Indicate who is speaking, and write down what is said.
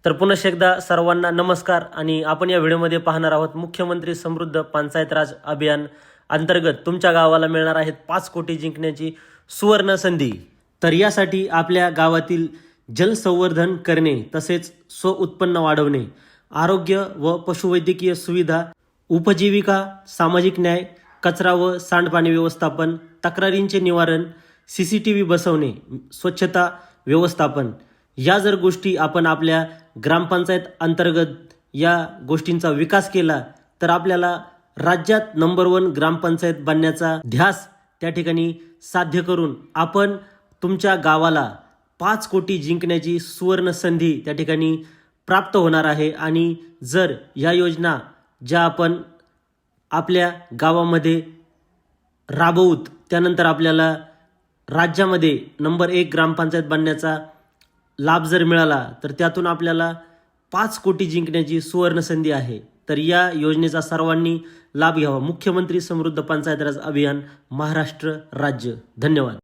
Speaker 1: तर पुन्हा एकदा सर्वांना नमस्कार आणि आपण या व्हिडिओमध्ये पाहणार आहोत मुख्यमंत्री समृद्ध पंचायत राज अभियान अंतर्गत तुमच्या गावाला मिळणार आहेत 5 कोटी जिंकण्याची सुवर्ण संधी। तर यासाठी आपल्या गावातील जलसंवर्धन करणे तसेच स्वउत्पन्न वाढवणे, आरोग्य व पशुवैद्यकीय सुविधा, उपजीविका, सामाजिक न्याय, कचरा व सांडपाणी व्यवस्थापन, तक्रारींचे निवारण, CCTV बसवणे, स्वच्छता व्यवस्थापन या जर गोष्टी आपण आपल्या ग्रामपंचायत अंतर्गत या गोष्टींचा विकास केला तर आपल्याला राज्यात नंबर 1 ग्रामपंचायत बनण्याचा ध्यास त्या ठिकाणी साध्य करून आपण तुमच्या गावाला 5 कोटी जिंकण्याची सुवर्ण संधी त्या ठिकाणी प्राप्त होणार आहे। आणि जर या योजना ज्या आपण आपल्या गावामध्ये राबवूत त्यानंतर आपल्याला राज्यामध्ये नंबर 1 ग्रामपंचायत बनण्याचा लाभ जर मिळाला तर त्यातून आपल्याला 5 कोटी जिंकण्याची सुवर्ण संधी आहे। तर या योजनेचा सर्वांनी लाभ घ्यावा। मुख्यमंत्री समृद्ध पंचायत राज अभियान महाराष्ट्र राज्य। धन्यवाद।